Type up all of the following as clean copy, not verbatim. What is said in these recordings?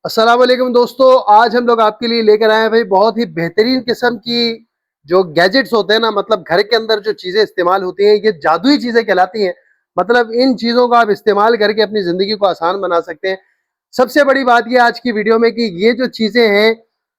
अस्सलाम वालेकुम दोस्तों। आज हम लोग आपके लिए लेकर आए हैं भाई बहुत ही बेहतरीन किस्म की जो गैजेट्स होते हैं ना, मतलब घर के अंदर जो चीजें इस्तेमाल होती हैं ये जादुई चीजें कहलाती हैं। मतलब इन चीजों का आप इस्तेमाल करके अपनी जिंदगी को आसान बना सकते हैं। सबसे बड़ी बात ये आज की वीडियो में कि ये जो चीजें हैं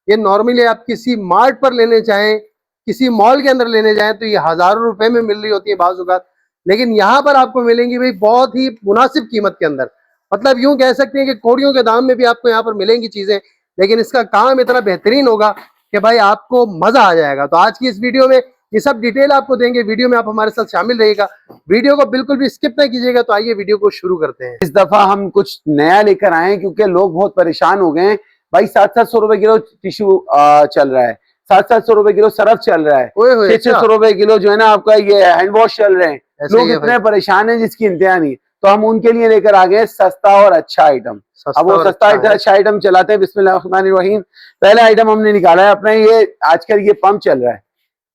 ये नॉर्मली आप किसी मार्ट पर लेने चाहें, किसी मॉल के अंदर लेने जाएं तो ये हजारों रुपए में मिल रही होती है बाज़ औक़ात। लेकिन यहाँ पर आपको मिलेंगी भाई बहुत ही मुनासिब कीमत के अंदर। मतलब यूं कह सकते हैं कि कौड़ियों के दाम में भी आपको यहाँ पर मिलेंगी चीजें, लेकिन इसका काम इतना बेहतरीन होगा कि भाई आपको मजा आ जाएगा। तो आज की इस वीडियो में ये सब डिटेल आपको देंगे। वीडियो में आप हमारे साथ शामिल रहिएगा, वीडियो को बिल्कुल भी स्किप ना कीजिएगा। तो आइए वीडियो को शुरू करते हैं। इस दफा हम कुछ नया लेकर आए हैं क्योंकि लोग बहुत परेशान हो गए हैं। भाई 700-700 रुपए किलो टिश्यू चल रहा है, 700-700 रुपए किलो सरफ चल रहा है, 600 रुपए किलो जो है ना आपका ये हैंड वॉश चल रहे हैं। लोग इतने परेशान हैं जिसकी इंतहा नहीं। तो हम उनके लिए लेकर आ गए सस्ता और अच्छा आइटम। अब वो सस्ता अच्छा आइटम चलाते हैं। बिस्मिल्लाहिर्रहमानिर्रहीम। पहला आइटम हमने निकाला है अपना, ये आजकल ये पंप चल रहा है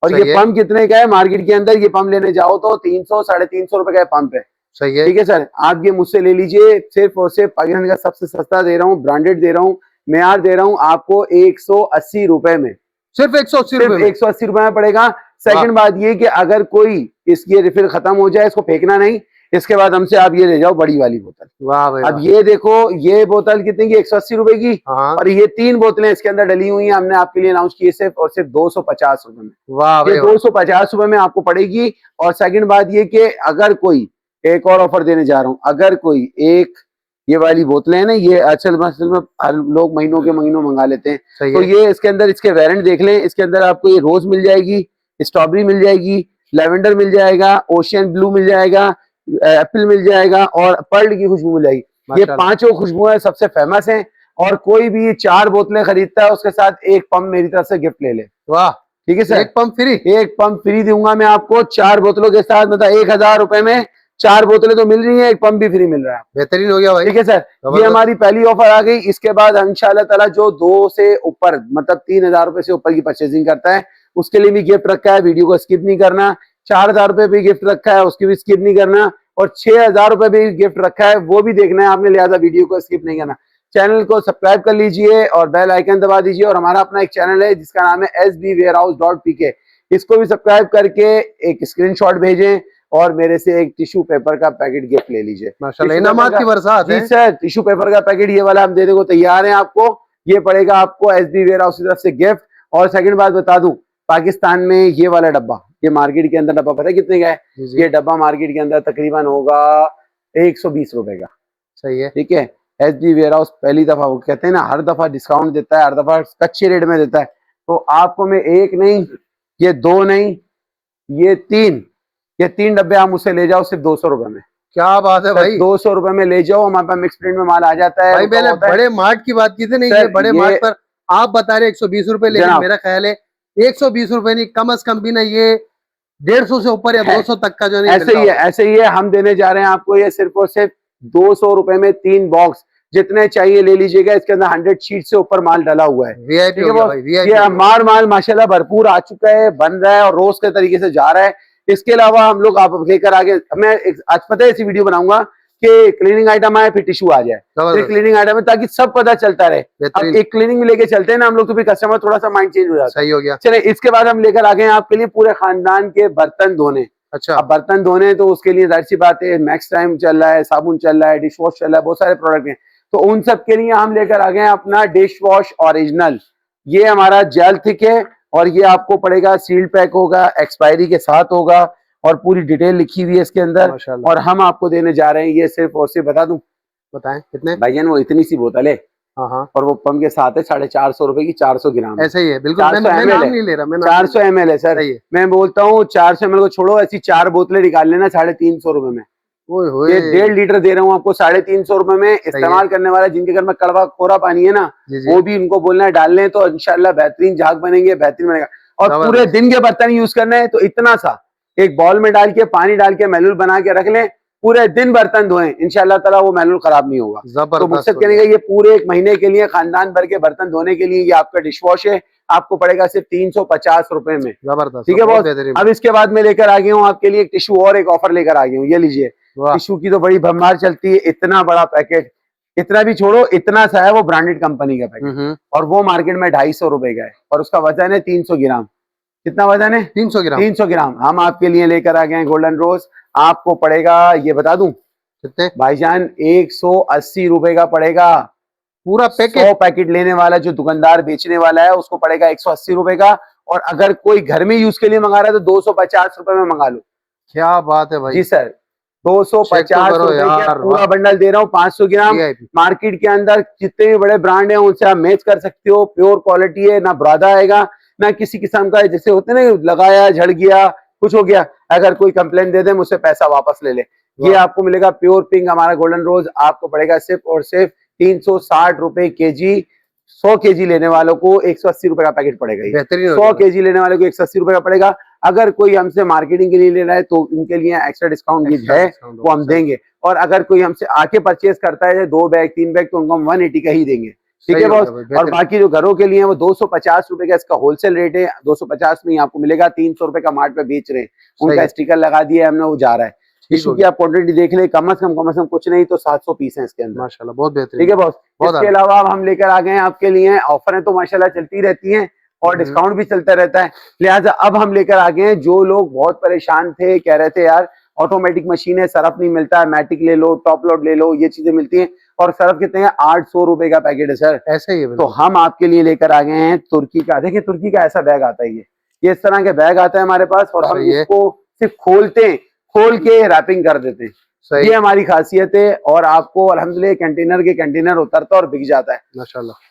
और ये पंप कितने का है मार्केट के अंदर? ये पंप लेने जाओ तो 300-350 रुपए का पंप है। सही है, ठीक है सर, आप ये मुझसे ले लीजिए। सिर्फ और सिर्फ पाकिस्तान का सबसे सस्ता दे रहा हूँ, ब्रांडेड दे रहा हूँ, मेयार दे रहा हूँ आपको 180 रुपए में। सिर्फ 180 रुपए में पड़ेगा। सेकंड बात ये कि अगर कोई इसकी रिफिल खत्म हो जाए, इसको फेंकना नहीं, इसके बाद हमसे आप ये ले जाओ बड़ी वाली बोतल। वाह भाई, अब ये देखो, ये बोतल कितने की? 180 रुपए की। और ये 3 बोतलें इसके अंदर डली हुई हैं, हमने आपके लिए अनाउंस की सिर्फ और सिर्फ 250 रुपए में। वाह ये 250 रुपए में आपको पड़ेगी। और सेकंड बात ये कि अगर कोई, एक और ऑफर देने जा रहा हूं, अगर कोई एक ये वाली बोतलें हैं ना, ये असल में लोग महीनों के महीनों मंगा लेते हैं, तो ये इसके अंदर इसके वेरिएंट देख लें। इसके अंदर आपको ये रोज मिल जाएगी, स्ट्रॉबेरी मिल जाएगी, लेवेंडर मिल जाएगा, ओशियन ब्लू मिल जाएगा, एप्पल मिल जाएगा और पर्ल की खुशबू मिल जाएगी। ये पांचों खुशबुएं सबसे फेमस हैं और कोई भी 4 बोतलें खरीदता है उसके साथ एक पंप मेरी तरफ से गिफ्ट ले ले। वाह, ठीक है सर, एक पंप फ्री। एक पंप फ्री दूंगा मैं आपको 4 बोतलों के साथ। मतलब 1000 रुपए में 4 बोतलें तो मिल रही हैं, एक पंप भी फ्री मिल रहा है। बेहतरीन हो गया भाई। ठीक है सर, ये हमारी पहली ऑफर आ गई। इसके बाद इंशाल्लाह ताला जो 2 से ऊपर मतलब 3000 रुपए से ऊपर की परचेजिंग करता है उसके लिए भी गिफ्ट रखा है, वीडियो को स्किप नहीं करना। 4000 रुपए भी गिफ्ट रखा है, उसकी भी स्किप नहीं करना। और 6000 रुपए भी गिफ्ट रखा है, वो भी देखना है आपने, लिहाजा वीडियो को स्किप नहीं करना। चैनल को सब्सक्राइब कर लीजिए और बेल आइकन दबा दीजिए। और हमारा अपना एक चैनल है जिसका नाम है sbwarehouse.pk, इसको भी सब्सक्राइब करके एक स्क्रीनशॉट भेजें और मेरे से एक टिश्यू पेपर का पैकेट गिफ्ट ले लीजिए। माशाल्लाह, इनामात की बरसात है। जी सर, टिश्यू पेपर का पैकेट ये वाला हम देने को तैयार हैं आपको। ये पड़ेगा आपको एसबी वेयरहाउस की तरफ से गिफ्ट। और सेकंड बात बता दूं, पाकिस्तान में ये वाला डब्बा, ये मार्केट के अंदर डब्बा पता है कितने का है? ये डब्बा मार्केट के अंदर तकरीबन होगा 120 रुपए का। सही है। ठीक है, एसबी वेयरहाउस पहली दफा, वो कहते हैं ना हर दफा डिस्काउंट देता है, हर दफा कच्चे रेट में देता है। तो आपको मैं एक नहीं, ये 2 नहीं, ये 3 डब्बे आप मुझसे ले जाओ सिर्फ 200 रुपए में। क्या बात है भाई, 200 रुपए में ले जाओ। हमारे पास मिक्स प्रिंट में माल आ जाता है। भाई मैंने बड़े मार्ट की बात की थी नहीं, ये बड़े मार्ट पर आप बता रहे 120 रुपए, लेकिन मेरा ख्याल है 120 रुपए नहीं, कम अज कम भी ना ये 150 से ऊपर या 200 तक का जो नहीं। ऐसे ही है हम देने जा रहे हैं आपको ये सिर्फ और सिर्फ 200 रुपए में 3 बॉक्स, जितने चाहिए ले लीजिएगा। इसके अंदर 100 शीट से ऊपर माल डाला हुआ है। वीआईपी हो गया भाई, वीआईपी। ये माल माशाल्लाह भरपूर आ चुका है, बन रहा है और रोज के तरीके से जा रहा है। इसके अलावा हम लोग आप लेकर आगे, मैं आज पता है ऐसी वीडियो बनाऊंगा कि क्लीनिंग आइटम आए फिर टिश्यू आ जाए, फिर क्लीनिंग आइटम है, ताकि सब पता चलता रहे। अब एक क्लीनिंग में लेके चलते हैं ना हम लोग, तो फिर कस्टमर थोड़ा सा माइंड चेंज हो जाता है। सही हो गया। चले, इसके बाद हम लेकर आ गए आपके लिए पूरे खानदान के बर्तन धोने। अच्छा, अब बर्तन धोने तो उसके लिए जाहिर सी बात है, मैक्स टाइम चल रहा है, साबुन चल रहा है, डिश वॉश चल रहा है, बहुत सारे प्रोडक्ट हैं। तो उन सब के लिए हम लेकर आ गए अपना डिश वॉश ओरिजिनल। ये हमारा जेल थिक है और ये आपको पड़ेगा, सील्ड पैक होगा, एक्सपायरी के साथ होगा और पूरी डिटेल लिखी हुई है इसके अंदर। और हम आपको देने जा रहे हैं ये सिर्फ और सिर्फ, बता दूं, बताएं कितने भाईजान? वो इतनी सी बोतल है। हाँ, और वो पंप के साथ है 450 रुपए की, 400 ग्राम। ऐसे ही है बिल्कुल। मैं नाम नहीं ले रहा, मैं 400 ml है सर। मैं बोलता हूँ 400 ml को छोड़ो, ऐसी 4 बोतलें निकाल लेना 350 रुपए में। ये 1.5 लीटर दे रहा हूँ आपको 350 रुपए में। इस्तेमाल करने वाला जिनके घर में कड़वा कोरा पानी है ना, वो भी उनको बोलना है डाल लें, तो इंशाल्लाह बेहतरीन झाग बनेंगे, बेहतरीन बनेगा। और पूरे दिन के बर्तन यूज करना है तो इतना सा एक बॉल में डाल के पानी डाल के मैनुअल बना के रख लें, पूरे दिन बर्तन धोएं, इंशाल्लाह ताला वो मैनुअल खराब नहीं होगा। तो मकसद कहने का ये पूरे 1 महीने के लिए खानदान भर के बर्तन धोने के लिए ये आपका डिश वॉश है, आपको पड़ेगा सिर्फ 350 रुपए में। जबरदस्त, ठीक है बॉस। अब इसके बाद मैं लेकर आ गया हूँ आपके लिए एक टिश्यू और एक ऑफर लेकर आ गया हूँ, ये लीजिए। टिश्यू की तो बड़ी भरमार चलती है, इतना बड़ा पैकेट इतना भी छोड़ो, इतना सा है वो ब्रांडेड कंपनी का पैकेट, और वो मार्केट में 250 रुपए का है, और उसका वजन है 300 ग्राम। कितना वजन है? 300 ग्राम। 300 ग्राम हम आपके लिए लेकर आ गए हैं गोल्डन रोज। आपको पड़ेगा, ये बता दूं कितने भाईजान, 180 रुपए का पड़ेगा पूरा पैकेट। 100 पैकेट लेने वाला जो दुकानदार बेचने वाला है उसको पड़ेगा 180 रुपए का, और अगर कोई घर में यूज के लिए मंगा रहा है तो 250 रुपए में मंगा लो। क्या बात है भाई। जी सर, 250 रुपए का पूरा बंडल दे रहा हूँ, 500 ग्राम। मार्केट के अंदर जितने भी बड़े ब्रांड हैं उनसे आप मैच कर सकते हो, प्योर क्वालिटी है, ना बुरादा आएगा ना किसी किस्म का, जैसे होते ना लगाया झड़ गया कुछ हो गया, अगर कोई कंप्लेंट दे दे मुझसे पैसा वापस ले ले। ये आपको मिलेगा प्योर पिंक हमारा गोल्डन रोज, आपको पड़ेगा सिर्फ और सिर्फ 360 रुपए केजी। 100 केजी लेने वालों को 180 रुपए का पैकेट पड़ेगा। 100 केजी लेने वाले को 180 रुपए का पड़ेगा। अगर कोई हमसे मार्केटिंग के लिए ले रहा है तो उनके लिए एक्स्ट्रा डिस्काउंट है, वो हम देंगे। और अगर कोई हमसे आके परचेज करता है 2 बैग 3 बैग तो उनको हम 180 का ही देंगे, ठीक है बॉस। और बाकी जो घरों के लिए है वो 250 रुपए का इसका होलसेल रेट है। 250 में ही आपको मिलेगा, 300 रुपए का मार्ट पे बेच रहे हैं, उनका स्टिकर लगा दिया हमने, वो जा रहा है। टिश्यू की आप क्वांटिटी देख ले, कम से कम कुछ नहीं तो 700 पीस है इसके अंदर। माशाल्लाह बहुत बेहतरीन, ठीक है बॉस। इसके अलावा हम लेकर आ गए हैं आपके लिए, ऑफर है तो माशाल्लाह चलती रहती है और डिस्काउंट भी चलता रहता है। लिहाजा अब हम लेकर आ गए हैं, जो लोग बहुत परेशान थे, कह रहे थे यार ऑटोमेटिक मशीन है, सरफ नहीं मिलता है, मैटिक ले लो, टॉप लोड ले लो, ये चीजें मिलती हैं। और सरफ कितने हैं? 800 रुपए का पैकेट है सर, ऐसे ही है। तो हम आपके लिए लेकर आ गए हैं तुर्की का। देखिए तुर्की का ऐसा बैग आता है, ये इस तरह के बैग आता है हमारे पास, और हम इसको सिर्फ खोलते हैं, खोल के रैपिंग कर देते हैं। ये हमारी खासियत है, और आपको अल्हम्दुलिल्लाह कंटेनर के कंटेनर उतरता और बिक जाता है माशाल्लाह।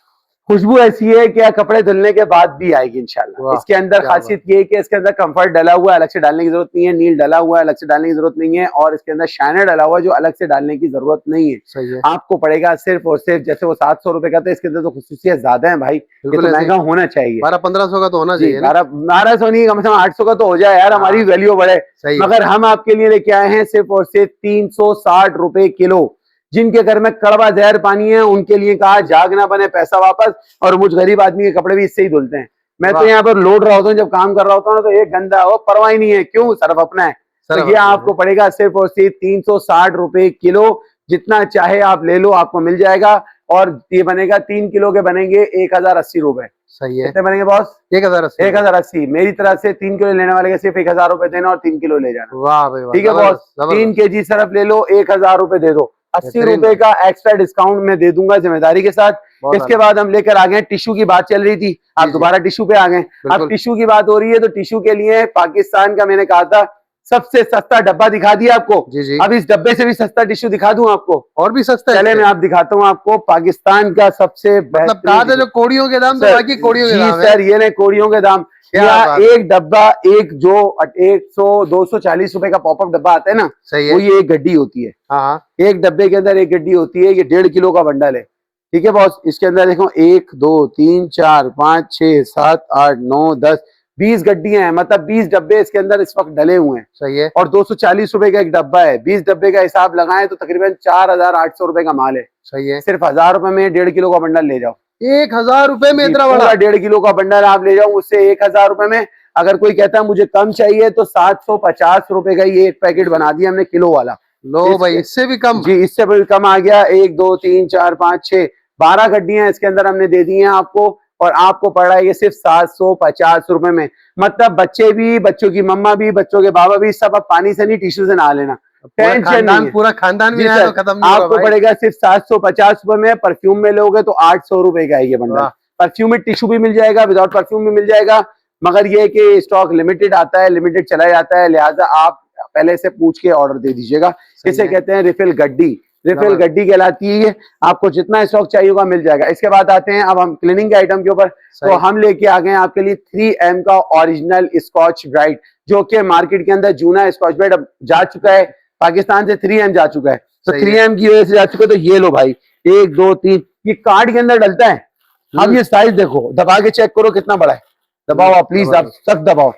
खुशबू ऐसी है कि कपड़े धुलने के बाद भी आएगी इंशाल्लाह। इसके अंदर खासियत ये है कि इसके अंदर कंफर्ट डला हुआ है, अलग से डालने की जरूरत नहीं है, नील डला हुआ है, अलग से डालने की जरूरत नहीं है, और इसके अंदर शाइनर डला हुआ है जो अलग से डालने की जरूरत नहीं है। सही है। आपको पड़ेगा सिर्फ और सिर्फ, जैसे वो 700 रुपए का था, इसके अंदर तो खुसूसियत ज्यादा है भाई, ये तो महंगा होना चाहिए। 1200-1500 का तो होना चाहिए, 1200 नहीं, कम से कम 800 का तो हो जाए यार, हमारी वैल्यू बढ़े। मगर हम आपके लिए लेके आए हैं सिर्फ और सिर्फ 360 रुपए किलो। जिनके घर में कड़वा जहर पानी है उनके लिए कहा जाग ना बने पैसा वापस, और मुझ गरीब आदमी के कपड़े भी इससे ही धुलते हैं। मैं तो यहाँ पर लोड रहा होता हूँ, जब काम कर रहा होता हूँ तो एक गंदा हो परवाह ही नहीं है, क्यों, सरफ अपना है। तो ये आपको पड़ेगा सिर्फ और सिर्फ 360 रुपए किलो, जितना चाहे आप ले लो, आपको मिल जाएगा। और ये बनेगा 3 किलो के बनेंगे 1080 रुपए। सही है। कितने बनेंगे बॉस? 1080। मेरी तरफ से 3 किलो लेने वाले के सिर्फ 1000 रुपए देना और 3 किलो ले जाना। वाह भाई, ठीक है बॉस। 3 केजी सरफ ले लो, 1000 रुपए दे दो, 80 रुपए का एक्स्ट्रा डिस्काउंट मैं दे दूंगा जिम्मेदारी के साथ। इसके बाद हम लेकर आ गए, टिश्यू की बात चल रही थी, आप दोबारा टिश्यू पे आ गए। अब टिश्यू की बात हो रही है तो टिश्यू के लिए पाकिस्तान का मैंने कहा था सबसे सस्ता डब्बा दिखा दिया आपको। जी। अब इस डब्बे से भी सस्ता टिश्यू दिखा दूं आपको, और भी सस्ता चले मैं आप दिखाता हूँ आपको पाकिस्तान का सबसे मतलब जो कोड़ियों के दाम, बाकी कोड़ियों के दाम सर, ये नहीं कोड़ियों के दाम। एक डब्बा, एक जो 240 रुपए का पॉपअप डब्बा आता है ना, वो ये एक गड्डी होती है। हाँ, एक डब्बे के अंदर एक गड्डी होती है, ये 1.5 किलो का बंडल है। ठीक है बॉस। इसके अंदर देखो 1 2 3 4 5 6 7 8 9 10 20 गड्डियां हैं, मतलब 20 डब्बे इसके अंदर इस वक्त डले हुए हैं। सही है। और 240 रुपए का एक डब्बा है, 20 डब्बे का हिसाब लगाएं तो तकरीबन 4800 रुपए का माल है। सही है। सिर्फ 1000 रुपए में 1.5 किलो का बंडल ले जाओ। 1000 रुपए में इतना बड़ा 1.5 किलो का बंडल आप ले जाओ, उससे 1000 रुपए में। अगर कोई कहता है मुझे कम चाहिए तो 750 रुपए का ये एक पैकेट बना दिया हमने किलो वाला। लो भाई, इससे भी कम। जी, इससे भी कम आ गया। 1 2 3 4 5 6 12 गड्डियां इसके अंदर हमने दे दी हैं आपको, और आपको पड़ रहा है ये सिर्फ 750 रुपए में। मतलब बच्चे भी, बच्चों की मम्मा भी, बच्चों के बाबा भी, सब अब पानी से नहीं टिश्यू से नहा लेना, टेंशन नहीं। पूरा खानदान भी तो खत्म आपको पड़ेगा सिर्फ 750 रुपए में। परफ्यूम में लोगे तो 800 रुपए का है ये बंडल। परफ्यूम में टिश्यू भी मिल जाएगा, विदाउट परफ्यूम भी मिल जाएगा, मगर ये कि स्टॉक लिमिटेड आता है, लिमिटेड चला जाता है, लिहाजा आप पहले से पूछ के ऑर्डर दे दीजिएगा। इसे कहते हैं रिफिल गड्डी। रिफिल गड्डी कहलाती है ये, आपको जितना स्टॉक चाहिए होगा मिल जाएगा। इसके बाद आते हैं अब हम क्लीनिंग के आइटम के ऊपर। तो हम लेके आ गए आपके लिए 3M का ओरिजिनल स्कॉच ब्राइट, जो कि मार्केट के अंदर जूना स्कॉच ब्राइट अब जा चुका है, पाकिस्तान से 3M जा चुका है, तो 3M की वजह से जा चुका है। तो ये लो भाई, 1 2 3 ये कार्ड के अंदर डलता है। अब ये साइज देखो, दबा के चेक करो कितना बड़ा है, दबाओ आप प्लीज, आप सब दबाओ,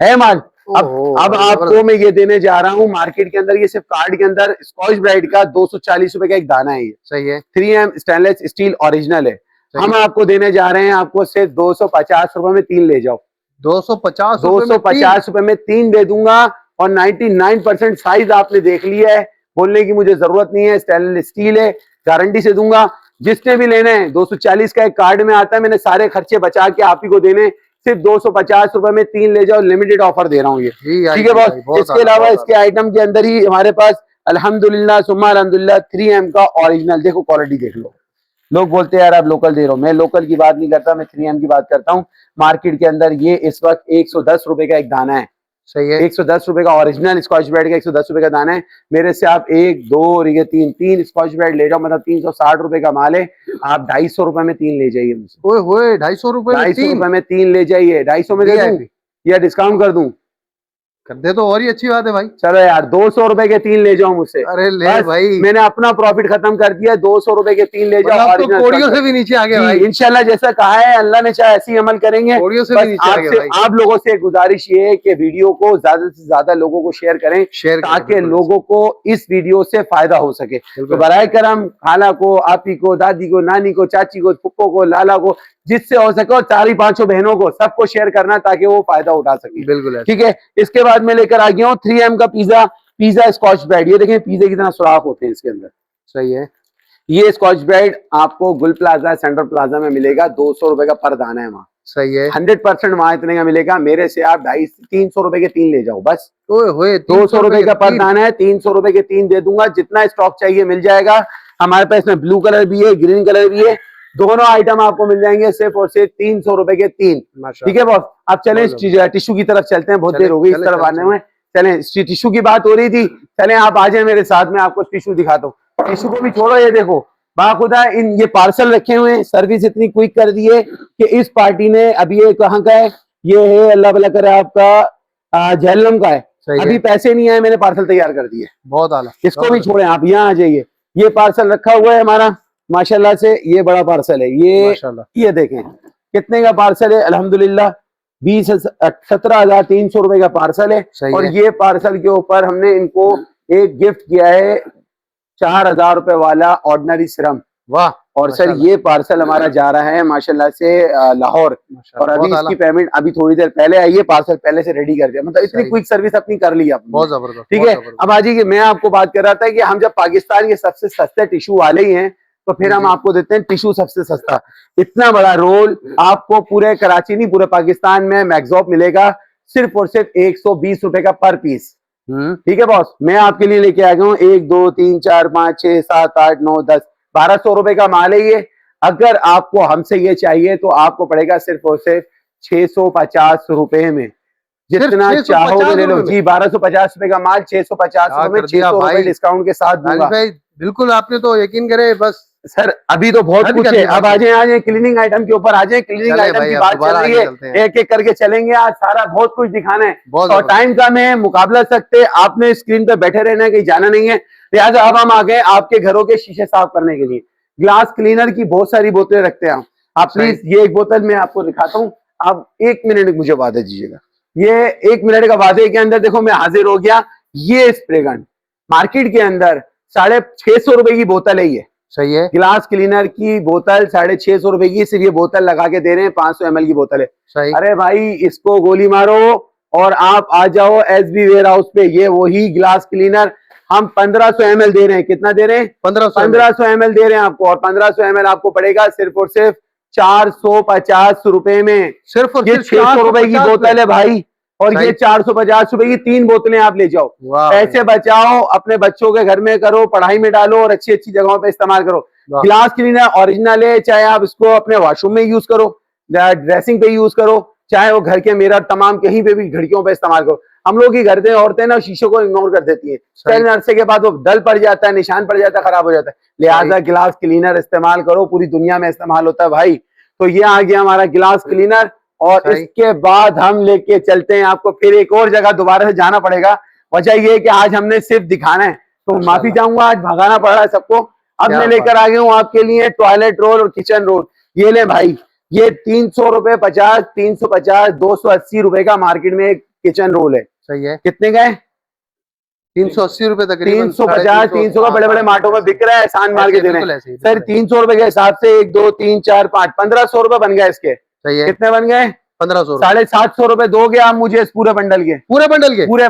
है माल। अब आपको मैं ये देने जा रहा हूँ मार्केट के अंदर, ये सिर्फ कार्ड के अंदर स्कॉच ब्राइट का 240 रुपए का एक दाना है ये। सही है। 3M स्टेनलेस स्टील ओरिजिनल है। हम आपको देने जा रहे हैं, आपको सिर्फ 250 रुपए में 3 ले जाओ। 250 रुपए में 3 दे दूंगा, और 99% साइज आपने देख लिया है, बोलने की मुझे जरूरत नहीं है। स्टेनलेस स्टील है, गारंटी से दूंगा। जिसने भी लेने हैं 240 का एक कार्ड में आता है, मैंने सारे खर्चे बचा के आप ही को देने, सिर्फ 250 रुपए में 3 ले जाओ, लिमिटेड ऑफर दे रहा हूँ ये, ठीक है बॉस। इसके अलावा इसके आइटम के अंदर ही हमारे पास अल्हम्दुलिल्लाह सुम्मा अल्हम्दुलिल्लाह 3M का ओरिजिनल, देखो क्वालिटी देख लो। लोग बोलते हैं यार आप लोकल दे रहे हो, मैं लोकल की बात नहीं करता, मैं 3M की बात करता हूँ। मार्केट के अंदर ये इस वक्त 110 रुपए का एक दाना है, सही है। 110 रुपए का ओरिजिनल स्कॉच ब्राइट का 110 रुपए का दाना है। मेरे से आप 1 2 और ये 3 स्कॉच ब्राइट ले जाओ, मतलब 360 रुपए का माल है, आप 250 रुपए में 3 ले जाइए मुझसे। ओए होए 250 रुपए में 250 रुपए में 3 ले जाइए, 250 में दे दूं या डिस्काउंट कर दूं? कर दे तो और ही अच्छी बात है भाई। चलो यार 200 रुपए के 3 ले जाओ मुझसे। अरे ले भाई, मैंने अपना प्रॉफिट खत्म कर दिया, 200 रुपए के 3 ले जाओ। आप तो कोड़ियों से भी नीचे आ गए भाई। इंशाल्लाह जैसा कहा है अल्लाह ने चाहे ऐसी अमल करेंगे। कोड़ियों से भी नीचे आ गए भाई। आप लोगों से गुजारिश ये है कि वीडियो को ज्यादा से ज्यादा लोगों को शेयर करें, ताकि लोगों को इस वीडियो से फायदा हो सके। तो बराए करम खाला को, आपी को, दादी को, नानी को, चाची को, फुप्पो को, लाला को, जिससे हो सके, और 4-5 बहनों को, सबको शेयर करना ताकि वो फायदा उठा सके। बिल्कुल ठीक है। इसके बाद मैं लेकर आ गया हूँ 3M का पिज्जा स्कॉच ब्राइट। ये देखें पिज्जे कितना सुराख होते हैं इसके अंदर, सही है। ये स्कॉच ब्राइट आपको गुल प्लाजा, सेंट्रल प्लाजा में मिलेगा, 200 रुपए का पर दाना है वहाँ, सही है। 100% वहां इतने का मिलेगा। मेरे से आप 250-300 रुपए के 3 ले जाओ बस। ओए होए 200 रुपए का पर दाना है, 300 रुपए के 3 दे दूंगा। जितना स्टॉक चाहिए मिल जाएगा हमारे पास। इसमें ब्लू कलर भी है, ग्रीन कलर भी है, दोनों आइटम आपको मिल जाएंगे सिर्फ और सिर्फ 300 रुपए के 3। ठीक है बॉस। अब चले टिश्यू की तरफ चलते हैं, बहुत देर हो गई इस तरफ आने में। चलें, टिश्यू की बात हो रही थी, चलें आप आ जाए मेरे साथ में, आपको टिश्यू दिखाता हूँ। टिश्यू को भी छोड़ो, ये देखो बाखुदा इन ये पार्सल रखे हुए हैं। सर्विस इतनी क्विक कर दी है कि इस पार्टी ने, अभी ये कहाँ का है, ये है अल्लाह भला करे आपका झेलम का है। अभी पैसे नहीं आए, मैंने पार्सल तैयार कर दिए। बहुत आला। इसको भी छोड़े, आप यहाँ आ जाइए। ये पार्सल रखा हुआ है हमारा माशाल्लाह से, ये बड़ा पार्सल है ये देखें कितने का पार्सल है। अल्हम्दुलिल्लाह 17,300 रुपए का पार्सल है। और ये पार्सल के ऊपर हमने इनको एक गिफ्ट किया है 4,000 रुपए वाला ऑर्डिनरी सिरम। वाह। और सर ये पार्सल हमारा जा रहा है माशाल्लाह से लाहौर, और अभी इसकी पेमेंट अभी थोड़ी देर पहले आई है, पार्सल पहले से रेडी कर दिया। मतलब इतनी क्विक सर्विस अपनी कर ली आपने, बहुत जबरदस्त। ठीक है। अब आ जाइए, मैं आपको बात कर रहा था कि हम जब पाकिस्तान के सबसे सस्ते टिश्यू वाले ही हैं, तो फिर हम आपको देते हैं टिश्यू सबसे सस्ता। इतना बड़ा रोल आपको पूरे कराची नहीं, पूरे पाकिस्तान में मैक्सॉप मिलेगा सिर्फ और सिर्फ 120 रुपए का पर पीस। ठीक है बॉस। मैं आपके लिए लेके आ गया हूँ 1 2 3 4 5 6 7 8 9 10 1200 रुपए का माल है ये। अगर आपको हमसे ये चाहिए तो आपको पड़ेगा सिर्फ और सिर्फ 650 रुपए में, जितना चाहो ले लो जी। 1250 रुपए का माल 650 रुपए, 600 रुपए डिस्काउंट के साथ दूंगा। बिल्कुल, आपने तो यकीन करे बस। सर अभी तो बहुत कुछ है, अब आ जाए क्लीनिंग आइटम के ऊपर आ जाए। क्लीनिंग आइटम की बात चल रही है, एक एक करके चलेंगे। आज सारा बहुत कुछ दिखाना है और टाइम कम है, मुकाबला सकते। आपने स्क्रीन पे बैठे रहना है, कहीं जाना नहीं है। लिहाजा अब हम आ गए आपके घरों के शीशे साफ करने के लिए। ग्लास क्लीनर की बहुत सारी बोतलें रखते हैं आप प्लीज ये एक बोतल मैं आपको दिखाता हूँ। आप 1 मिनट मुझे वादा दीजिएगा, ये 1 मिनट का वादे के अंदर देखो मैं हाजिर हो गया। ये स्प्रे गन मार्केट के अंदर 650 रुपए की बोतल है। ये सही है। ग्लास क्लीनर की बोतल 650 रुपए की, सिर्फ ये बोतल लगा के दे रहे हैं। 500 ml की बोतल है। सही। अरे भाई इसको गोली मारो और आप आ जाओ SB वेयर हाउस पे। ये वही ग्लास क्लीनर हम 1500 ml दे रहे हैं। कितना दे रहे हैं? 1500 ml दे रहे हैं आपको, और 1500 ml आपको पड़ेगा सिर्फ और सिर्फ 450 रुपए में। सिर्फ और सिर्फ 600 रुपए की बोतल है भाई, और ये 450 रुपए की 3 बोतलें आप ले जाओ। पैसे बचाओ, अपने बच्चों के घर में करो, पढ़ाई में डालो और अच्छी अच्छी जगहों पे इस्तेमाल करो। ग्लास क्लीनर ओरिजिनल है, चाहे आप इसको अपने वॉशरूम में यूज करो, ड्रेसिंग पे यूज करो, चाहे वो घर के मिरर तमाम कहीं पे भी घड़ियों पे इस्तेमाल करो। हम लोग की घर में औरतें ना शीशों को इग्नोर कर देती है, कई अरसे के बाद वो डल पड़ जाता है, निशान पड़ जाता है, खराब हो जाता है। लिहाजा गिलास क्लीनर इस्तेमाल करो, पूरी दुनिया में इस्तेमाल होता है भाई। तो ये आ गया हमारा गिलास क्लीनर, और इसके बाद हम लेके चलते हैं आपको फिर एक और जगह दोबारा से जाना पड़ेगा। वजह ये है कि आज हमने सिर्फ दिखाना है, तो माफी चाहूंगा, आज भगाना पड़ रहा है सबको। अब मैं लेकर आ गया हूँ आपके लिए टॉयलेट रोल और किचन रोल। ये ले भाई, ये 300 रुपए 50, 350, 280 रुपए का मार्केट में एक किचन रोल है। सही है। कितने का है? 380 रुपए तकरीबन। 350, 300 का बड़े बड़े मार्टों में बिक रहा है, एहसान मार के दे रहे हैं सर। 300 रुपए के हिसाब से 1 2 3 4 5 1500 रुपए बन गए इसके। सही है। कितने बन गए? 1500। 750 रुपए दोगे आप मुझे इस पूरे बंडल के? पूरे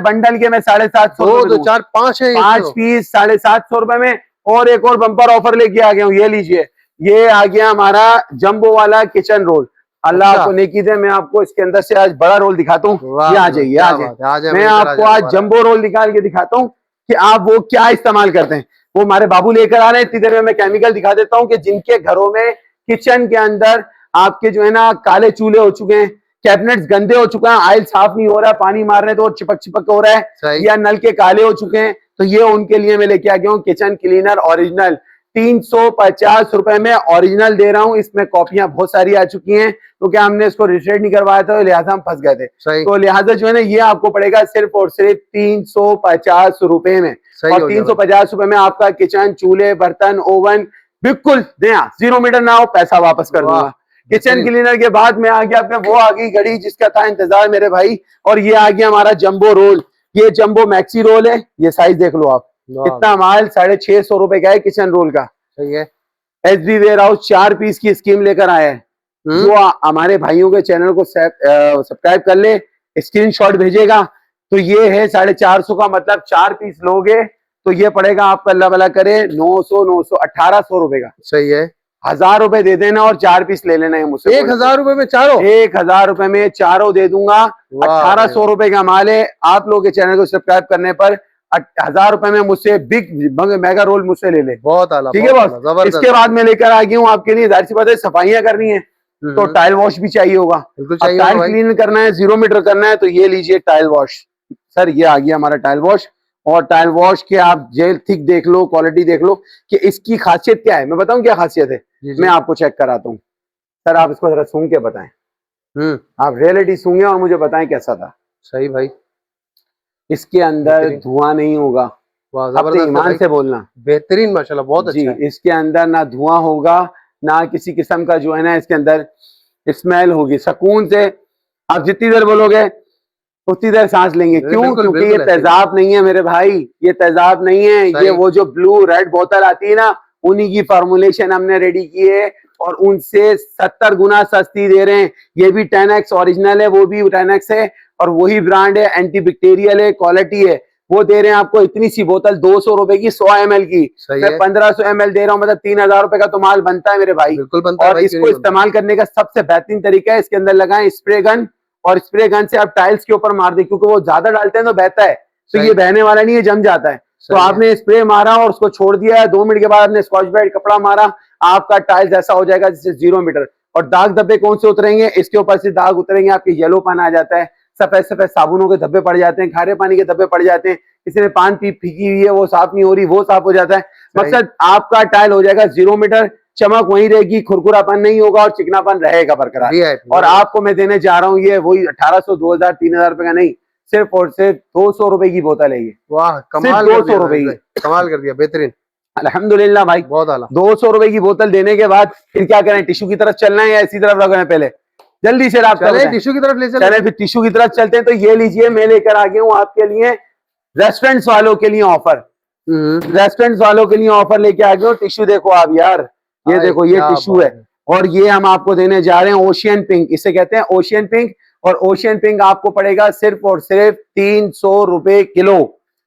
बंडल के मैं 750 2 4 5 है, 5 पीस 750 रुपए में। और एक और बम्पर ऑफर लेके आ गया हूँ, ये लीजिए, ये आ गया हमारा जंबो वाला किचन रोल। अल्लाह अच्छा। आपको नेकी दे, मैं आपको इसके अंदर से आज बड़ा रोल दिखाता हूँ। ये आ जाइए, आ जाइए, मैं आपको आज जंबो रोल निकाल के दिखाता हूँ कि आप वो क्या इस्तेमाल करते हैं। वो हमारे बाबू लेकर आ रहे हैं, इतनी देर में मैं केमिकल दिखा देता हूँ कि जिनके घरों में किचन के अंदर आपके जो है ना काले चूल्हे हो चुके हैं, कैबिनेट्स गंदे हो चुके हैं, ऑयल साफ नहीं हो रहा है, पानी मार रहे हैं तो चिपक चिपक हो रहा है, या नल के काले हो चुके हैं, तो ये उनके लिए मैं लेके आ गया हूँ किचन क्लीनर ओरिजिनल। 350 रुपए में ओरिजिनल दे रहा हूँ। इसमें कॉपियां बहुत सारी आ चुकी हैं क्योंकि हमने इसको रजिस्टर्ड नहीं करवाया था, लिहाजा हम फंस गए थे। तो लिहाजा जो है ना ये आपको पड़ेगा सिर्फ और सिर्फ 350 रुपए में। और 350 रुपए में आपका किचन, चूल्हे, बर्तन, ओवन बिल्कुल नया, 0 मीटर ना हो पैसा वापस कर दूंगा। किचन क्लीनर के बाद में आ गया अपने, वो आ गई घड़ी जिसका था इंतजार मेरे भाई, और ये आ गया हमारा जंबो रोल। ये जंबो मैक्सी रोल है, ये साइज देख लो आप, कितना माल 650 रुपए का है किचन रोल का। सही है। एसबी वेयर हाउस 4 पीस की स्कीम लेकर आया है। जो हमारे भाइयों के चैनल को सब्सक्राइब कर ले, स्क्रीनशॉट भेजेगा, तो ये है 450 का, मतलब 4 पीस लोगे तो ये पड़ेगा आपका, अल्लाह भला करे, 900 1800 रुपए का। सही है। 1000 रुपए दे देना और 4 पीस ले लेना है मुझसे। 1000 रुपए में चारों? 1000 रुपए में चारों दे दूंगा। 1800 रुपए का माल है। आप लोगों के चैनल को सब्सक्राइब करने पर 1000 रुपए में मुझसे बिग मेगा रोल मुझसे ले ले। बहुत आला, ठीक है बॉस। इसके बाद मैं लेकर आ गया हूँ आपके लिए, जाहिर सी बात है सफाइयां करनी है तो टाइल वॉश भी चाहिए होगा। टाइल क्लीन करना है, 0 मीटर करना है, तो ये लीजिए टाइल वॉश। सर ये आ गया हमारा टाइल वॉश। और टाइल वॉश के आप जेल थिक देख लो, क्वालिटी देख लो कि इसकी खासियत क्या है। मैं बताऊं क्या खासियत है? मैं आपको चेक कराता हूँ। सर आप इसको जरा सूंघ के बताएं। आप रियलिटी सूंघे और मुझे बताएं कैसा था। सही भाई। इसके अंदर धुआं नहीं होगा, अपने ईमान से बोलना। बेहतरीन माशाल्लाह, बहुत अच्छा है। इसके अंदर ना धुआं होगा, ना किसी किस्म का जो है ना इसके अंदर स्मेल होगी। सुकून से आप जितनी देर बोलोगे उतनी देर सांस लेंगे। क्यों? क्योंकि ये तेजाब नहीं है मेरे भाई, ये तेजाब नहीं है, ये वो जो ब्लू रेड बोतल आती है ना, उन्हीं की फॉर्मुलेशन हमने रेडी की है और उनसे 70 गुना सस्ती दे रहे हैं। ये भी 10X ओरिजिनल है, वो भी 10X है और वही ब्रांड है, एंटी बैक्टीरियल है, क्वालिटी है। वो दे रहे हैं आपको इतनी सी बोतल 200 रुपए की, 100 ml की। मैं 1500 ml दे रहा हूँ, मतलब 3000 रुपए का तो माल बनता है मेरे भाई। बिल्कुल बनता है। और इसको इस्तेमाल करने का सबसे बेहतरीन तरीका है, इसके अंदर लगाएं स्प्रे गन, और स्प्रे गन से आप टाइल्स के ऊपर मार दे, क्योंकि वो ज्यादा डालते हैं तो बहता है, तो ये बहने वाला नहीं है, जम जाता है। तो आपने स्प्रे मारा और उसको छोड़ दिया है, 2 मिनट के बाद आपने स्कॉच ब्राइट कपड़ा मारा, आपका टाइल्स ऐसा हो जाएगा जैसे 0 मीटर। और दाग धब्बे कौन से उतरेंगे? इसके ऊपर से दाग उतरेंगे, आपके येलोपन आ जाता है, सफेद सफेद साबुनों के धब्बे पड़ जाते हैं, खारे पानी के धब्बे पड़ जाते हैं, किसी ने पान पी फीकी हुई है वो साफ नहीं हो रही, वो साफ हो जाता है। मकसद आपका टाइल हो जाएगा 0 मीटर, चमक वहीं रहेगी, खुरखुरापन नहीं होगा और चिकनापन रहेगा बरकरार। और आपको मैं देने जा रहा हूँ ये वही 1800, 2000, 3000 रुपए का नहीं, सिर्फ और सिर्फ 200 रुपए की बोतल है ये। वाह, कमाल, 200 रुपए की, कमाल कर दिया, बेहतरीन, अल्हम्दुलिल्लाह भाई, बहुत आला। 200 रुपए की बोतल देने के बाद फिर क्या करें? टिश्यू की तरफ चलना है या इसी तरफ रखना है? पहले जल्दी से आप टिश्यू की तरफ ले चले। फिर टिश्यू की तरफ चलते हैं। तो ये लीजिए, मैं लेकर आ गया हूँ आपके लिए रेस्टोरेंट्स वालों के लिए ऑफर। रेस्टोरेंट्स वालों के लिए ऑफर लेके आ गया हूँ। टिश्यू देखो आप यार, ये देखो, ये टिश्यू है और ये हम आपको देने जा रहे हैं ओशियन पिंक, इसे कहते हैं ओशियन पिंक। और ओशियन पिंक आपको पड़ेगा सिर्फ और सिर्फ 300 रुपए किलो।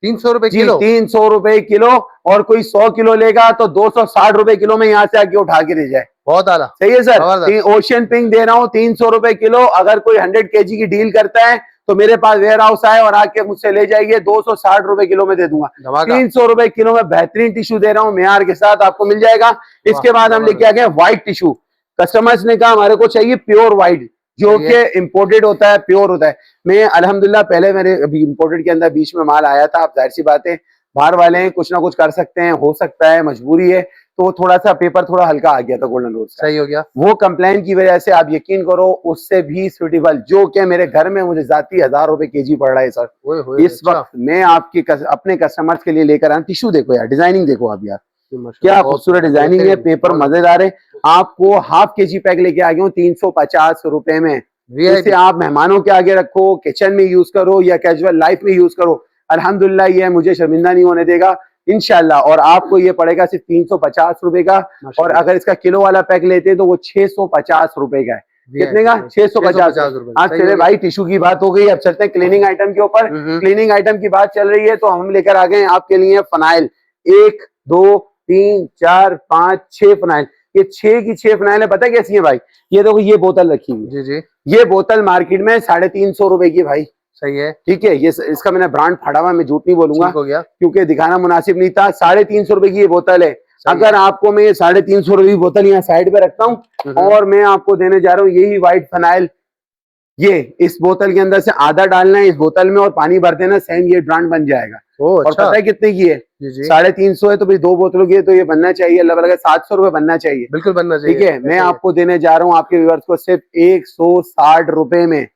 300 रुपए किलो? 300 रुपए किलो। और कोई 100 किलो लेगा तो 260 रुपए किलो में यहाँ से आके उठा के ले जाए। बहुत आला, सही है सर। ओशियन पिंक दे रहा हूँ 300 रुपए किलो। अगर कोई 100 kg की डील करता है तो मेरे पास वेयर हाउस आए और आके मुझसे ले जाइए, 260 रुपए किलो में दे दूंगा। 300 रुपए किलो में बेहतरीन टिश्यू दे रहा हूँ, मेयार के साथ आपको मिल जाएगा। इसके बाद हम लेके आ गए व्हाइट टिश्यू। कस्टमर्स ने कहा हमारे को चाहिए प्योर व्हाइट, जो कि इंपोर्टेड होता है, प्योर होता है। मैं अल्हम्दुलिल्लाह, पहले मेरे अभी इंपोर्टेड के अंदर बीच में माल आया था। आप जाहिर सी बात है बाहर वाले हैं, कुछ ना कुछ कर सकते हैं, हो सकता है मजबूरी है, तो थोड़ा सा पेपर थोड़ा हल्का आ गया था गोल्डन रोज, सही हो गया। वो कंप्लेन की वजह से आप यकीन करो उससे भी सूटेबल, जो कि मेरे घर में मुझे जाती 1000 रुपए kg पड़ रहा है सर इस वक्त। मैं आपके अपने कस्टमर्स के लिए लेकर आया। टिश्यू देखो यार, डिजाइनिंग देखो आप यार, क्या खूबसूरत डिजाइनिंग है, पेपर मजेदार है। आपको हाफ kg पैक लेके आ गया हूँ 350 रुपए में। इसे आप मेहमानों के आगे रखो, किचन में यूज करो या कैजुअल लाइफ में यूज करो, अल्हम्दुलिल्लाह ये मुझे शर्मिंदा नहीं होने देगा इंशाल्लाह। और आपको ये पड़ेगा सिर्फ 350 रुपए का। और अगर इसका किलो वाला पैक लेते हैं तो वो 650 रुपए का है। कितने का? 650 रुपए। आज चले भाई, टिश्यू की बात हो गई, अब चलते हैं क्लीनिंग आइटम के ऊपर। क्लीनिंग आइटम की बात चल रही है तो हम लेकर आ गए आपके लिए फनाइल। 1, 2, 3 4 5 6 फिनाइल, ये 6 की 6 फिनाइल है। पता है कैसी है भाई? ये देखो ये बोतल रखी हुई है, जी जी, ये बोतल मार्केट में 350 रुपए की भाई। सही है, ठीक है, ये इसका मैंने ब्रांड फाड़ा हुआ, मैं झूठ नहीं बोलूंगा ठीक हो गया, क्योंकि दिखाना मुनासिब नहीं था। 350 रुपए की ये बोतल है। सही अगर है। आपको मैं ये 350 रुपए की बोतल यहाँ साइड पे रखता हूँ और मैं आपको देने जा रहा हूँ यही व्हाइट फिनाइल, ये इस बोतल के अंदर से आधा डालना है इस बोतल में और पानी भर देना, सेम ये ब्रांड बन जाएगा। ओह और अच्छा, पता है कितने की है? जी जी, 350 है, तो भाई 2 बोतलों की है, तो ये बनना चाहिए अल्लाह वाला 700 रुपए बनना चाहिए। बिल्कुल बनना ठीक चाहिए, है, मैं ऐसे ही है। आपको देने जा रहा हूँ आपके व्यूअर्स को सिर्फ 160 रुपए में,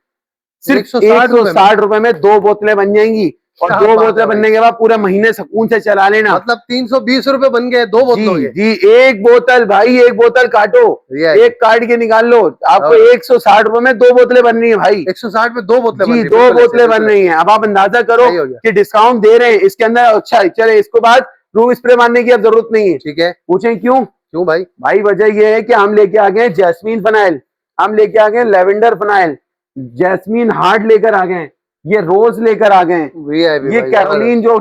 सिर्फ 160 रुपए में, 160 रुपए में 2 बोतलें बन जाएंगी। और क्या 2 बात है बोतलें भाई, बनने के बाद पूरे महीने सुकून से चला लेना। मतलब 320 रुपए बन गए 2 बोतलों जी के। जी, एक बोतल भाई, एक बोतल काटो, ये एक काट के निकाल लो, आपको और 160 रुपए में 2 बोतलें बन रही है भाई। 160 में 2 बोतलें बन जी, रही, 2 बिल्कुल ऐसे, बोतलें बन बिल्कुल रही ऐसे, हैं। अब आप अंदाजा करो सही हो गया, कि डिस्काउंट दे रहे हैं इसके अंदर। अच्छा चले, इसके बाद रूम स्प्रे मारने की अब जरूरत नहीं है। ठीक है, पूछें क्यों? क्यों भाई? भाई वजह यह है कि हम लेके आ गए जैस्मीन फिनाइल, हम लेके आ गए लेवेंडर फिनाइल, जैस्मीन हार्ट लेकर आ गए, ये रोज लेकर आ गए, वीआईपी ये भाई, कैरोलीन जो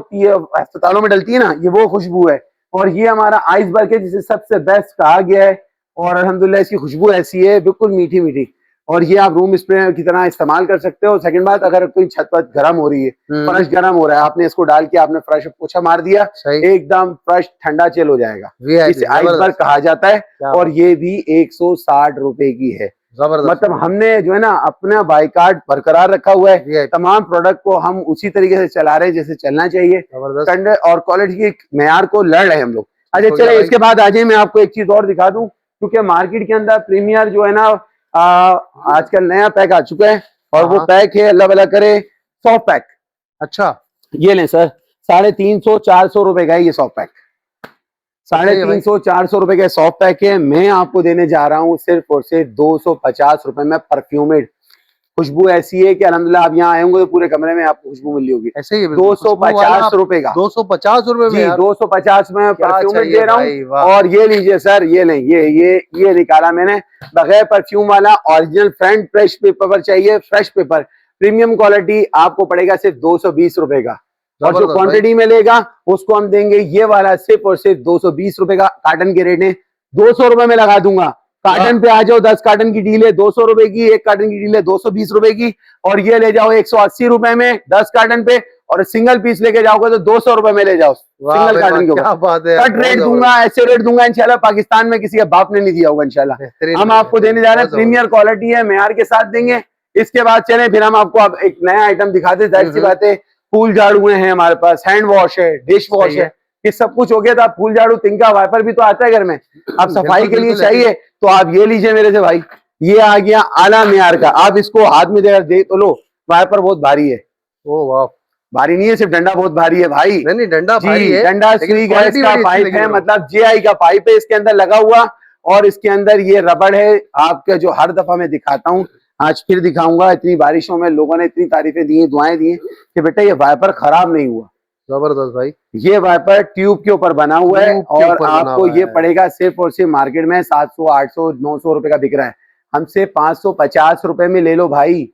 अस्पतालों में डलती है ना, ये वो खुशबू है। और ये हमारा आइसबर्ग है जिसे सबसे बेस्ट कहा गया है। और अल्हम्दुलिल्लाह इसकी खुशबू ऐसी है बिल्कुल मीठी मीठी। और ये आप रूम स्प्रे की तरह इस्तेमाल कर सकते हो। सेकंड बात, अगर कोई छत पर गर्म हो रही है, फर्श गर्म हो रहा है, आपने इसको डाल के आपने फर्श पोछा मार दिया, सही, एकदम फर्श ठंडा चिल हो जाएगा। वीआईपी इसे आइसबर्ग जबरदस्त, कहा जाता है। क्या और बात, ये भी 160 रुपए की है। जबरदस्त, मतलब हमने जो है ना अपना बाइकाट बरकरार रखा हुआ है। वीआईपी, तमाम प्रोडक्ट को हम उसी तरीके से चला रहे हैं जैसे चलना चाहिए, जबरदस्त, कंडे और क्वालिटी के मेयार को लड़ रहे हैं हम लोग। अच्छा हो गया चले, भाई, इसके बाद आ जाइए, मैं आपको एक चीज और दिखा दूं, क्योंकि मार्केट के अंदर प्रीमियर जो है ना आजकल नया पैक आ चुका है। और वो हाँ, पैक है अल्लाह भला करे सॉफ्ट पैक। अच्छा, ये लें सर, 350 400 रुपए का है ये सॉफ्ट पैक। सही है भाई, 350 400 रुपए का सॉफ्ट पैक है। मैं आपको देने जा रहा हूँ सिर्फ और सिर्फ 250 रुपए में परफ्यूमेड। खुशबू ऐसी है कि अल्हम्दुलिल्लाह आप यहाँ आए होंगे तो पूरे कमरे में आपको खुशबू मिली होगी। ऐसे ही है बिल्कुल, खुशबू वाला 250 रुपए का, 250 रुपए में जी यार, 250 में क्या परफ्यूमेड चाहिए दे रहा भाई, हूँ। वाह, और ये लीजिए सर, ये लें, ये निकाला मैंने बगैर परफ्यूम वाला ओरिजिनल फ्रंट फ्रेश पेपर चाहिए, फ्रेश पेपर प्रीमियम क्वालिटी, आपको पड़ेगा सिर्फ 220 रुपए का। और जो जबरदस्त भाई, क्वांटिटी में लेगा उसको हम देंगे ये वाला सिर्फ और सिर्फ 220 रुपए का। कार्टन के रेट है 200 रुपए में लगा दूंगा। कार्टन पे आ जाओ, 10 कार्टन की डील है 200 रुपए की, 1 कार्टन की डील है 220 रुपए की। और ये ले जाओ 180 रुपए में 10 कार्टन पे, और सिंगल पीस लेके जाओगे तो 200 रुपए में ले जाओ वाह सिंगल भाई कार्टन वाह, के ऊपर। क्या बात है, कट बहुत रेट जबरदस्त, दूंगा, ऐसे रेट दूंगा इंशाल्लाह पाकिस्तान में किसी के बाप ने नहीं दिया होगा इंशाल्लाह। बेहतरीन हम भाई, आपको देने जा रहे हैं, बहुत प्रीमियर क्वालिटी है, मेयार के साथ देंगे। इसके बाद चले फिर हम आपको अब एक नया आइटम दिखाते, जाहिर सी बात है फूल झाड़ू हैं हमारे पास, हैंड वॉश है, डिश वॉश सही है, ये सब कुछ हो गया। तो आप फूल झाड़ू, तिनका, वाइपर भी तो आता है घर में, आप सफाई बिल्कुल के लिए बिल्कुल ऐसे ही, चाहिए तो आप ये लीजिए मेरे से भाई। ये आ गया आला मेयार का, आप इसको हाथ में दे तो लो। वाइपर बहुत भारी है, ओ वाह, भारी नहीं है, सिर्फ डंडा बहुत भारी है भाई। नहीं नहीं डंडा भारी जी, है, डंडा लेकिन सुई गैस क्वालिटी का बड़ी अच्छी पाइप लगी है, मेरे को, मतलब जेआई का पाइप है इसके अंदर लगा हुआ। और इसके अंदर ये रबड़ है आपका, जो हर दफा मैं दिखाता हूँ, आज फिर दिखाऊंगा। इतनी बारिशों में लोगों ने इतनी तारीफें दी, दुआएं दी कि बेटा ये वाइपर खराब नहीं हुआ। जबरदस्त भाई, ये वाइपर ट्यूब के ऊपर बना हुआ है ट्यूब के और ऊपर बना आपको हुआ ये है, पड़ेगा सिर्फ और सिर्फ मार्केट में 700 800 900 रुपए का बिक रहा है, हमसे 550 रुपए में ले लो भाई।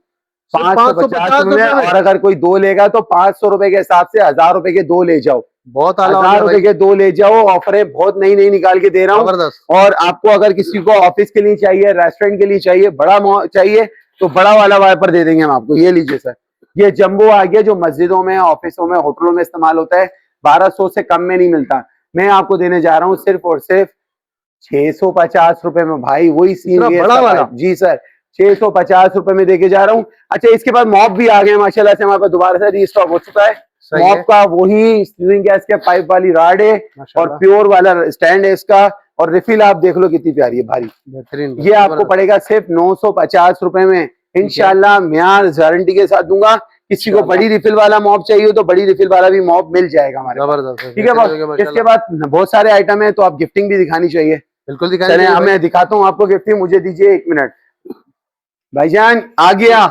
सिर्फ 550 550 रुपए में। रुपए में, और अगर कोई 2 लेगा तो 500 रुपए के हिसाब से 1000 रुपए के 2 ले जाओ, बहुत आला हो 1000 गया रुपए भाई, के 2 ले जाओ। ऑफरें बहुत नई नई निकाल के दे रहा हूँ। जबरदस्त, और आपको अगर किसी को ऑफिस के लिए चाहिए, रेस्टोरेंट के लिए चाहिए, बड़ा चाहिए, तो बड़ा वाला वाइपर दे देंगे हम आपको। ये लीजिए सर, ये जंबो आ गया जो मस्जिदों में, ऑफिसों में, होटलों में इस्तेमाल होता है, 1200 से कम में नहीं मिलता। मैं आपको देने जा रहा हूँ सिर्फ और सिर्फ 650 रुपए में भाई, वही सीन इतना बड़ा वाला, जी सर, 650 रुपए में देके जा रहा हूँ। अच्छा, इसके बाद मॉप भी आ गए माशाल्लाह से, हमारे पास दोबारा से रीस्टॉक हो चुका है। सही मॉप है, का वही स्टीलिंग गैस के पाइप वाली राड है, और माशाल्लाह, प्योर वाला स्टैंड है इसका। और रिफिल आप देख लो कितनी प्यारी है, भारी। बेहतरीन, ये आपको जबरदस्त, पड़ेगा सिर्फ 950 रुपए में, ठीक है, इंशाल्लाह म्यार गारंटी के साथ दूंगा। किसी को इंशाल्लाह, बड़ी रिफिल वाला मॉप चाहिए हो तो बड़ी रिफिल वाला भी मॉप मिल जाएगा हमारे पास। जबरदस्त, ठीक है बॉस। बेहतरीन हो गया इसके माशाल्लाह, बाद बहुत सारे आइटम है, तो आप गिफ्टिंग भी दिखानी चाहिए। बिल्कुल दिखानी चले चाहिए अब भाई, मैं दिखाता हूँ आपको गिफ्टिंग, मुझे दीजिए 1 मिनट। भाईजान आ गया,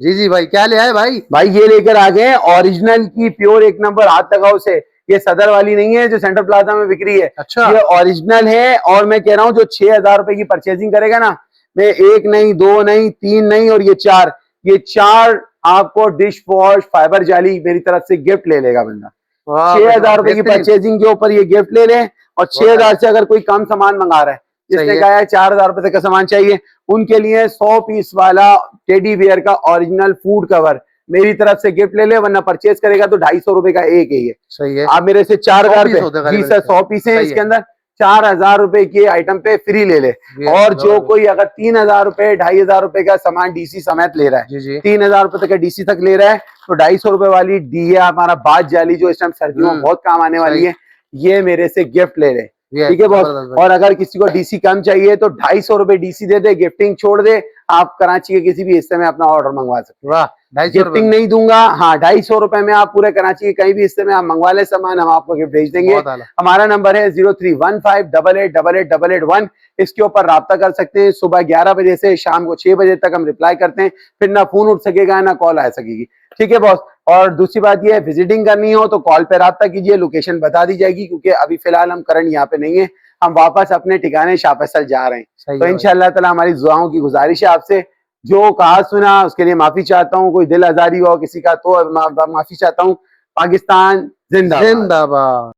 जी जी भाई, क्या ले आए भाई, भाई ये लेकर आ गए ओरिजिनल की प्योर 1 नंबर, हाथ लगाओ से। ये सदर वाली नहीं है जो सेंट्रल प्लाजा में बिक रही है, अच्छा, ये ओरिजिनल है। और मैं कह रहा हूँ जो 6000 रुपए की परचेजिंग करेगा ना, मैं 1 नहीं 2 नहीं 3 नहीं और ये चार आपको डिश वॉश फाइबर जाली मेरी तरफ से गिफ्ट ले लेगा बंदा। वाह 6,000 रुपए की बेहतरीन। परचेजिंग के ऊपर ये गिफ्ट ले लें। और 6,000 से अगर कोई कम सामान मंगा रहा है, सही जिसने है। कहा है 4,000 रुपए तक का सामान चाहिए, उनके लिए 100 पीस वाला टेडी बियर का ओरिजिनल फूड कवर मेरी तरफ से गिफ्ट ले ले, वरना परचेज करेगा तो 250 रुपए का एक है ये। सही है। आप मेरे से 100 4,000 पीस होते हैं रुपए, खाली जी मेरे सर, से। 100 पीस है सही इसके है। अंदर, 4,000 रुपए की आइटम पे फ्री ले ले। ये और जो जबरदस्त। कोई अगर 3,000 रुपए, 2,500 रुपए का सामान डीसी समेत ले रहा है, जी जी। 3,000 रुपए तक का डीसी तक ले रहा है, तो 250 रुपए वाली डी है हमारा बाज जाली, जो इस टाइम सर्दियों में बहुत काम आने वाली सही। है, ये मेरे से गिफ्ट ले ले। ये ठीक है बॉस। जबरदस्त भाई। और अगर किसी को डीसी कम चाहिए तो 250 रुपए डीसी दे दे, गिफ्टिंग छोड़ दे। आप कराची के किसी भी हिस्से में अपना ऑर्डर मंगवा सकते हैं। वाह 250 रुपए गिफ्टिंग में। नहीं दूंगा, हाँ 250 रुपए में आप पूरे कराची के कहीं भी हिस्से में आप मंगवा ले सामान, हम आपको गिफ्ट भेज देंगे। बहुत आला। हमारा नंबर है 0315888888 इसके ऊपर राब्ता कर सकते हैं। सुबह 11 बजे से शाम को 6 बजे तक हम रिप्लाई करते हैं, फिर ना फोन उठ सकेगा ना कॉल आ सकेगी। ठीक है बॉस। और दूसरी बात ये है, विजिटिंग करनी हो तो कॉल पे राब्ता कीजिए, लोकेशन बता दी जाएगी, क्योंकि अभी फिलहाल हम करंट यहाँ पे नहीं है, हम वापस अपने ठिकाने शाह फैसल जा रहे हैं। सही तो है भाई। इंशाअल्लाह ताला हमारी दुआओं की गुजारिश है आपसे, जो कहा सुना उसके लिए माफी चाहता हूँ, कोई दिल आजारी हो किसी का तो माफी चाहता हूँ। पाकिस्तान जिंदाबाद। जिंदाबाद।